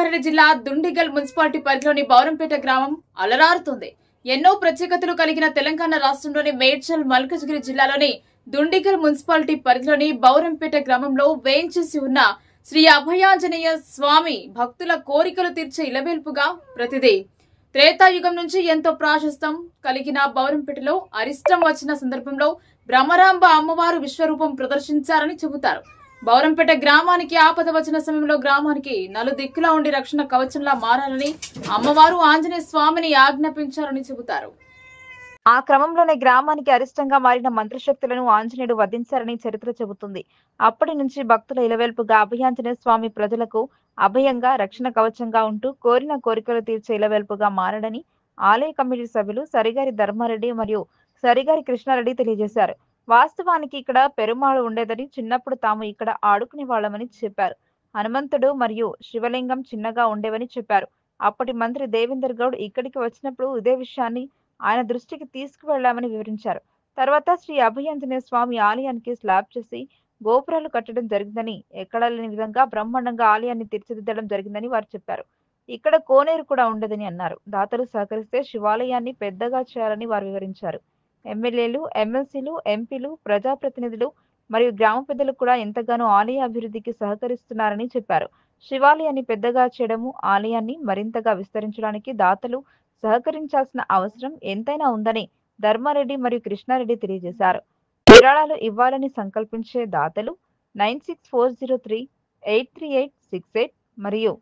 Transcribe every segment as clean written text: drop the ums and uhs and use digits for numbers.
రంగారెడ్డి జిల్లా దుండిగల్ మున్సిపాలిటీ పరిధిలోని బౌరంపేట గ్రామం అలరారుతుంది. ఎన్నో ప్రత్యేకతలు కలిగిన తెలంగాణ రాష్ట్రంలోని మేడ్చల్ మల్కజ్గిరి జిల్లాలోని దుండిగల్ మున్సిపాలిటీ పరిధిలోని బౌరంపేట గ్రామంలో వేంచేసి ఉన్న శ్రీ అభయాంజనేయ స్వామి భక్తుల కోరికలు తీర్చే ఇలవేల్పుగా ప్రతిదీ త్రేతాయుగం నుంచి ఎంతో ప్రాశస్త్యం కలిగిన బౌరంపేటలో అరిష్టం వచ్చిన సందర్భంలో బ్రహ్మరాంబ అమ్మవారు విశ్వరూపం ప్రదర్శించారని చెబుతారు. బౌరంపేట గ్రామానికి ఆపద వచ్చిన సమయంలో గ్రామానికి నలుదిక్కులా ఉండి రక్షణ కవచంలా మారాలని అమ్మవారు ఆంజనేయ స్వామిని ఆజ్ఞాపించారని చెబుతారు. ఆ క్రమంలోనే గ్రామానికి అరిష్టంగా మారిన మంత్రశక్తులను ఆంజనేయుడు వధించారని చరిత్ర చెబుతుంది. అప్పటి నుంచి భక్తుల ఇలవేల్పుగా అభయాంజనేయ స్వామి ప్రజలకు అభయంగా రక్షణ కవచంగా ఉంటూ కోరిన కోరికలు తీర్చే ఇలవేల్పుగా మారడని ఆలయ కమిటీ సభ్యులు సరిగారి ధర్మారెడ్డి మరియు సరిగారి కృష్ణారెడ్డి తెలియజేశారు. వాస్తవానికి ఇక్కడ పెరుమాళ్ ఉండేదని, చిన్నప్పుడు తాము ఇక్కడ ఆడుకునే వాళ్ళమని చెప్పారు. హనుమంతుడు మరియు శివలింగం చిన్నగా ఉండేవని చెప్పారు. అప్పటి మంత్రి దేవేందర్ గౌడ్ ఇక్కడికి వచ్చినప్పుడు ఇదే విషయాన్ని ఆయన దృష్టికి తీసుకువెళ్లామని వివరించారు. తర్వాత శ్రీ అభయాంజనేయ స్వామి ఆలయానికి స్లాబ్ చేసి గోపురాలు కట్టడం జరిగిందని, ఎక్కడా లేని విధంగా బ్రహ్మాండంగా ఆలయాన్ని తీర్చిదిద్దడం జరిగిందని వారు చెప్పారు. ఇక్కడ కోనేరు కూడా ఉండదని అన్నారు. దాతలు సహకరిస్తే శివాలయాన్ని పెద్దగా చేయాలని వారు వివరించారు. ఎమ్మెల్యేలు, ఎమ్మెల్సీలు, ఎంపీలు, ప్రజాప్రతినిధులు మరియు గ్రామ పెద్దలు కూడా ఎంతగానో ఆలయ అభివృద్ధికి సహకరిస్తున్నారని చెప్పారు. శివాలయాన్ని పెద్దగా చేయడము, ఆలయాన్ని మరింతగా విస్తరించడానికి దాతలు సహకరించాల్సిన అవసరం ఎంతైనా ఉందని ధర్మారెడ్డి మరియు కృష్ణారెడ్డి తెలియజేశారు. విరాళాలు ఇవ్వాలని సంకల్పించే దాతలు 9640383868 మరియు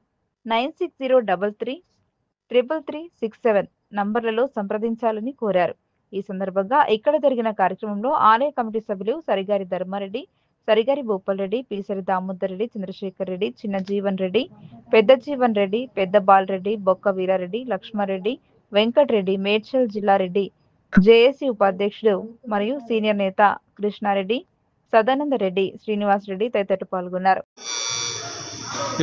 9603333367 నంబర్లలో సంప్రదించాలని కోరారు. ఈ సందర్భంగా ఇక్కడ జరిగిన కార్యక్రమంలో ఆలయ కమిటీ సభ్యులు సరిగారి ధర్మారెడ్డి, సరిగారి భూపాల్ రెడ్డి, పీసరి దామోదర్ రెడ్డి, చంద్రశేఖర్ రెడ్డి, చిన్న జీవన్ రెడ్డి, పెద్ద జీవన్ రెడ్డి, పెద్ద బాలరెడ్డి, బొక్క వీరారెడ్డి, లక్ష్మారెడ్డి, వెంకటరెడ్డి, మేడ్చల్ జిల్లా రెడ్డి, జేఏసీ ఉపాధ్యక్షుడు మరియు సీనియర్ నేత కృష్ణారెడ్డి, సదానంద రెడ్డి, శ్రీనివాస్ రెడ్డి తదితరులు పాల్గొన్నారు.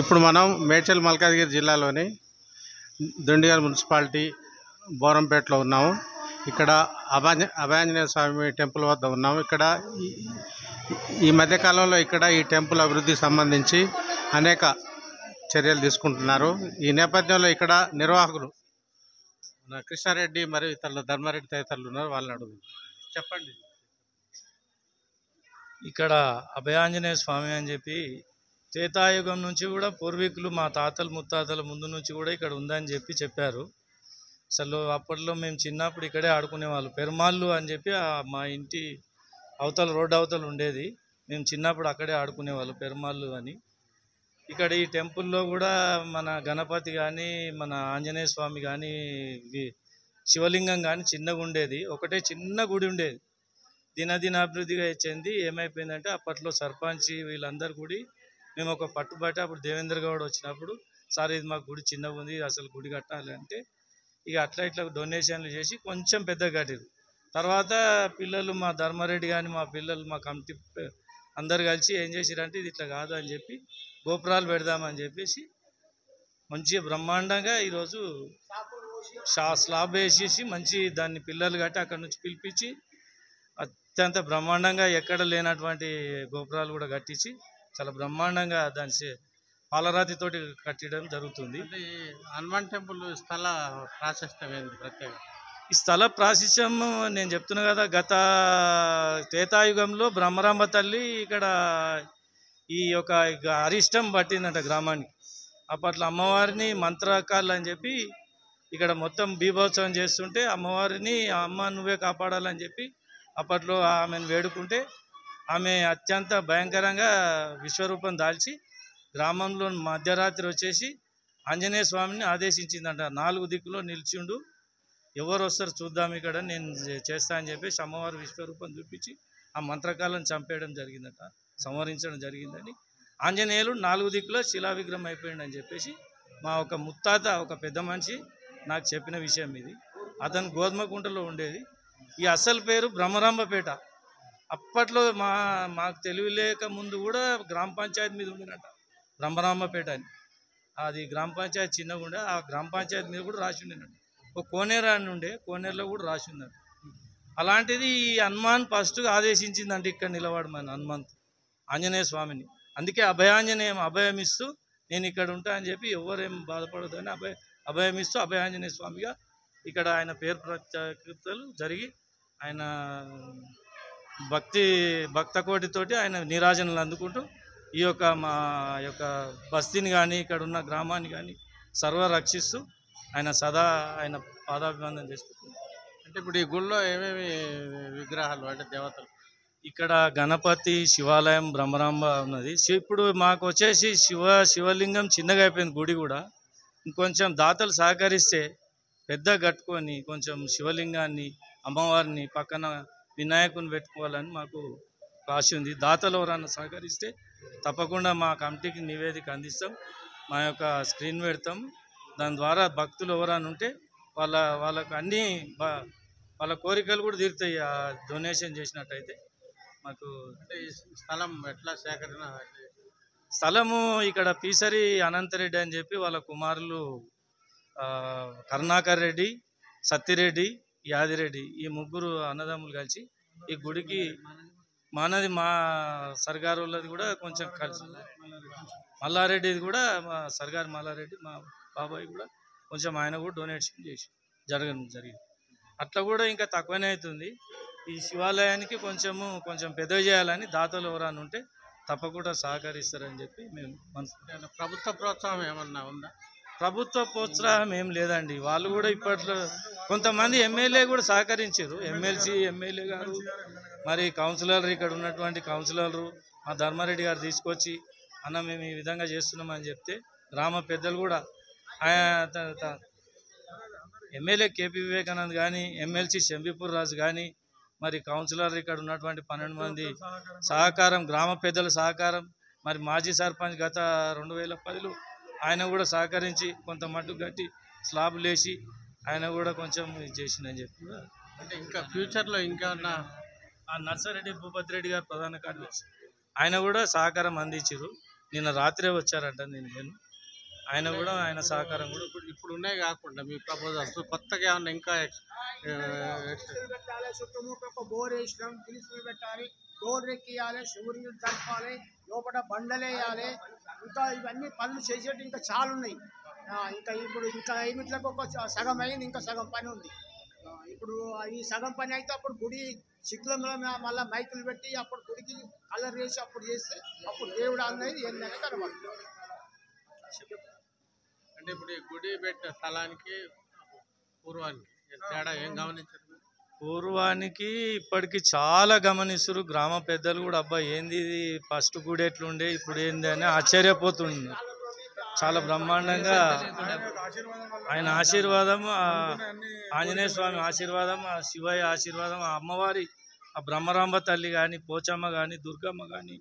ఇప్పుడు మనం మేడ్చల్ మల్కాజ్గిరి జిల్లాలోని దుండిగల్ మున్సిపాలిటీ బౌరంపేటలో ఉన్నాము. ఇక్కడ అభయాంజనేయ స్వామి టెంపుల్ వద్ద ఉన్నాము. ఇక్కడ ఈ మధ్యకాలంలో ఇక్కడ ఈ టెంపుల్ అభివృద్ధికి సంబంధించి అనేక చర్యలు తీసుకుంటున్నారు. ఈ నేపథ్యంలో ఇక్కడ నిర్వాహకులు కృష్ణారెడ్డి మరియు ఇతరులు ధర్మారెడ్డి తదితరులు ఉన్నారు. వాళ్ళని అడుగు చెప్పండి. ఇక్కడ అభయాంజనేయ స్వామి అని చెప్పి త్రేతాయుగం నుంచి కూడా పూర్వీకులు మా తాతలు ముత్తాతల ముందు నుంచి కూడా ఇక్కడ ఉందని చెప్పారు. అసలు అప్పట్లో మేము చిన్నప్పుడు ఇక్కడే ఆడుకునేవాళ్ళు. పెరుమాళ్ళు అని చెప్పి మా ఇంటి అవతల రోడ్డు అవతల ఉండేది. మేము చిన్నప్పుడు అక్కడే ఆడుకునేవాళ్ళు పెరుమాళ్ళు అని. ఇక్కడ ఈ టెంపుల్లో కూడా మన గణపతి కానీ, మన ఆంజనేయ స్వామి కానీ, శివలింగం కానీ చిన్నగా ఉండేది. ఒకటే చిన్న గుడి ఉండేది. దినదినాభివృద్ధిగా చెంది ఏమైపోయిందంటే అప్పట్లో సర్పంచ్ వీళ్ళందరూ కూడా మేము ఒక పట్టుబట్టి అప్పుడు దేవేంద్ర గౌడ్ వచ్చినప్పుడు, సార్ ఇది మాకు గుడి చిన్నగా ఉంది, అసలు గుడి కట్టాలి అంటే ఇక అట్లా ఇట్లా డొనేషన్లు చేసి కొంచెం పెద్దగా కట్టారు. తర్వాత పిల్లలు మా ధర్మారెడ్డి కానీ మా పిల్లలు మా కమిటీ అందరు కలిసి ఏం చేసిరంటే ఇది ఇట్లా కాదు అని చెప్పి గోపురాలు పెడదామని చెప్పేసి మంచిగా బ్రహ్మాండంగా ఈరోజు స్లాబ్ వేసేసి మంచి దాన్ని పిల్లలు కట్టి అక్కడ నుంచి పిలిపించి అత్యంత బ్రహ్మాండంగా ఎక్కడ లేనటువంటి గోపురాలు కూడా కట్టించి చాలా బ్రహ్మాండంగా దాన్ని పాలరాతితోటి కట్టడం జరుగుతుంది. హనుమాన్ టెంపుల్ స్థల ప్రాశస్త్యం ఏంటి ప్రత్యేక? ఈ స్థల ప్రాశస్త్యం నేను చెప్తున్నా కదా, గత త్రేతాయుగంలో బ్రహ్మరాంబ తల్లి ఇక్కడ ఈ యొక్క అరిష్టం పట్టిందంట గ్రామానికి. అప్పట్లో అమ్మవారిని మంత్రకాళ్ళు అని చెప్పి ఇక్కడ మొత్తం బీభోత్సవం చేస్తుంటే అమ్మవారిని అమ్మ నువ్వే కాపాడాలని చెప్పి అప్పట్లో ఆమెను వేడుకుంటే ఆమె అత్యంత భయంకరంగా విశ్వరూపం దాల్చి గ్రామంలో మధ్యరాత్రి వచ్చేసి ఆంజనేయ స్వామిని ఆదేశించిందంట. 4 దిక్కులో నిల్చుండు, ఎవరు వస్తారు చూద్దాం ఇక్కడ నేను చేస్తా అని చెప్పేసి అమ్మవారు విశ్వరూపం చూపించి ఆ మంత్రకాలను చంపేయడం జరిగిందట, సంహరించడం జరిగిందని. ఆంజనేయులు 4 దిక్కులో శిలా విగ్రహం అయిపోయిందని చెప్పేసి మా ఒక ముత్తాత ఒక పెద్ద మనిషి నాకు చెప్పిన విషయం ఇది. అతను గోధుమకుంటలో ఉండేది. ఈ అసలు పేరు బ్రహ్మరాంబపేట. అప్పట్లో మాకు తెలియలేక ముందు కూడా గ్రామ పంచాయతీ మీద ఉండినట్ట బ్రహ్మరాంబపేట అని. అది గ్రామ పంచాయతీ చిన్నగా ఉండే, ఆ గ్రామ పంచాయతీ మీద కూడా రాసి ఉండేనట్టు. ఒక కోనేరు అని ఉండే, కోనేరులో కూడా రాసి ఉన్నట్టు. అలాంటిది ఈ హనుమాన్ ఫస్ట్గా ఆదేశించిందంటే ఇక్కడ నిలబడమని హనుమంత్ ఆంజనేయ స్వామిని. అందుకే అభయాంజనేయం అభయమిస్తూ నేను ఇక్కడ ఉంటా అని చెప్పి ఎవరేం బాధపడదని అభయం ఇస్తూ అభయాంజనేయ స్వామిగా ఇక్కడ ఆయన పేరు ప్రత్యేకతలు జరిగి ఆయన భక్త కోటితోటి ఆయన నీరాజనలు అందుకుంటూ ఈ యొక్క మా యొక్క బస్తీని కానీ ఇక్కడ ఉన్న గ్రామాన్ని కానీ రక్షిస్తూ ఆయన సదా ఆయన పాదాభివందనం చేసుకుంటున్నారు. అంటే ఇప్పుడు ఈ గుళ్ళో ఏమేమి విగ్రహాలు అంటే దేవతలు? ఇక్కడ గణపతి, శివాలయం, బ్రహ్మరాంబ ఉన్నది. ఇప్పుడు మాకు వచ్చేసి శివలింగం చిన్నగా అయిపోయింది గుడి కూడా. ఇంకొంచెం దాతలు సహకరిస్తే పెద్ద కట్టుకొని కొంచెం శివలింగాన్ని, అమ్మవారిని పక్కన వినాయకుని పెట్టుకోవాలని మాకు ఆశ ఉంది. దాతలు ఎవరన్నా సహకరిస్తే తప్పకుండా మా కమిటీకి నివేదిక అందిస్తాం, మా యొక్క స్క్రీన్ పెడతాం. దాని ద్వారా భక్తులు ఎవరైనా ఉంటే వాళ్ళకు అన్నీ వాళ్ళ కోరికలు కూడా తీరుతాయి ఆ డొనేషన్ చేసినట్టయితే. మాకు అంటే ఈ స్థలం ఎట్లా సేకరణ? స్థలము ఇక్కడ పీసరి అనంతరెడ్డి అని చెప్పి వాళ్ళ కుమారులు కరుణాకర్ రెడ్డి, సత్తిరెడ్డి, యాదిరెడ్డి ఈ ముగ్గురు అన్నదమ్ములు కలిసి ఈ గుడికి మా సర్గారు వాళ్ళది కూడా కొంచెం కలిసి మల్లారెడ్డిది కూడా మా సర్గారు మల్లారెడ్డి మా బాబాయ్ కూడా కొంచెం ఆయన కూడా డొనేషన్ చేసి జరిగింది. అట్లా కూడా ఇంకా తక్కువనే అవుతుంది. ఈ శివాలయానికి కొంచెం పెద్దగా చేయాలని దాతలు ఎవరైనా ఉంటే తప్పకుండా సహకరిస్తారని చెప్పి మేము ప్రభుత్వ ప్రోత్సాహం ఏమన్నా ఉందా? ప్రభుత్వ ప్రోత్సాహం ఏం లేదండి. వాళ్ళు కూడా ఇప్పట్లో కొంతమంది ఎమ్మెల్యే కూడా సహకరించారు. ఎమ్మెల్యే గారు, మరి కౌన్సిలర్, ఇక్కడ ఉన్నటువంటి కౌన్సిలర్లు మా ధర్మారెడ్డి గారు తీసుకొచ్చి అన్న మేము ఈ విధంగా చేస్తున్నామని చెప్తే గ్రామ పెద్దలు కూడా ఎమ్మెల్యే కేపీ వివేకానంద్ కానీ, ఎమ్మెల్సీ శంబీపూర్ రాజు కానీ, మరి కౌన్సిలర్ ఇక్కడ ఉన్నటువంటి 12 మంది సహకారం, గ్రామ పెద్దల సహకారం, మరి మాజీ సర్పంచ్ గత 2010లో ఆయన కూడా సహకరించి కొంత మట్టుకు కట్టి స్లాబ్ లేచి ఆయన కూడా కొంచెం చేసిందని చెప్పి. అంటే ఇంకా ఫ్యూచర్లో ఇంకా నర్సారెడ్డి భూపతి రెడ్డి గారు ప్రధాన కార్యదర్శి ఆయన కూడా సహకారం అందించారు. నిన్న రాత్రే వచ్చారంట. నేను ఆయన కూడా ఆయన సహకారం కూడా ఇప్పుడు ఉన్నాయి కాకుండా మీ ప్రపోజల్స్ కొత్తగా ఏమన్నా ఇంకా చుట్టుముట్టు బోర్ వేసినాం, గిలుసులు పెట్టాలి, డోర్ ఎక్కియాలి, శివుడిని జరపాలి, లోపల బండలేయాలి, ఇంకా ఇవన్నీ పనులు చేసేటి ఇంకా చాలా ఉన్నాయి. ఇంకా ఏమిట్లకు ఒక సగం అయింది, ఇంకా సగం పని ఉంది. ఇప్పుడు ఈ సగం పని అయితే అప్పుడు గుడి శిఖరంలో మళ్ళీ మైకులు పెట్టి అప్పుడు గుడికి కలర్ వేసి అప్పుడు చేస్తే అప్పుడు దేవుడు అనేది ఏంటనే కనబడుతుంది. అంటే ఇప్పుడు ఈ గుడి పెట్టిన స్థలానికి పూర్వానికి తేడా ఏం గమనించారు? పూర్వానికి ఇప్పటికి చాలా గమనిస్తారు. గ్రామ పెద్దలు కూడా అబ్బా ఏంది ఇది ఫస్ట్ గుడి ఎట్లుండే ఇప్పుడు ఏంది అని ఆశ్చర్యపోతుంది. చాలా బ్రహ్మాండంగా ఆయన ఆశీర్వాదం, ఆంజనేయ స్వామి ఆశీర్వాదం, ఆ శివయ్య ఆశీర్వాదం, ఆ అమ్మవారి ఆ బ్రహ్మరాంబ తల్లి కానీ, పోచమ్మ కానీ, దుర్గమ్మ కానీ,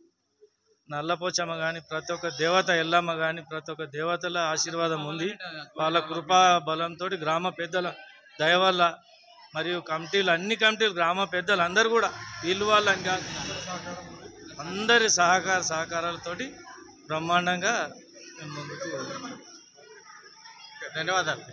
నల్లపోచమ్మ కానీ, ప్రతి ఒక్క దేవత, ఎల్లమ్మ కానీ, ప్రతి ఒక్క దేవతల ఆశీర్వాదం ఉంది. వాళ్ళ కృపా బలంతో గ్రామ పెద్దల దయ వల్ల మరియు కమిటీలు, అన్ని కమిటీలు, గ్రామ పెద్దలు అందరూ కూడా వీళ్ళు వాళ్ళని కాదు అందరి సహకారాలతోటి బ్రహ్మాండంగా మేము ముందుకు ధన్యవాదాలు.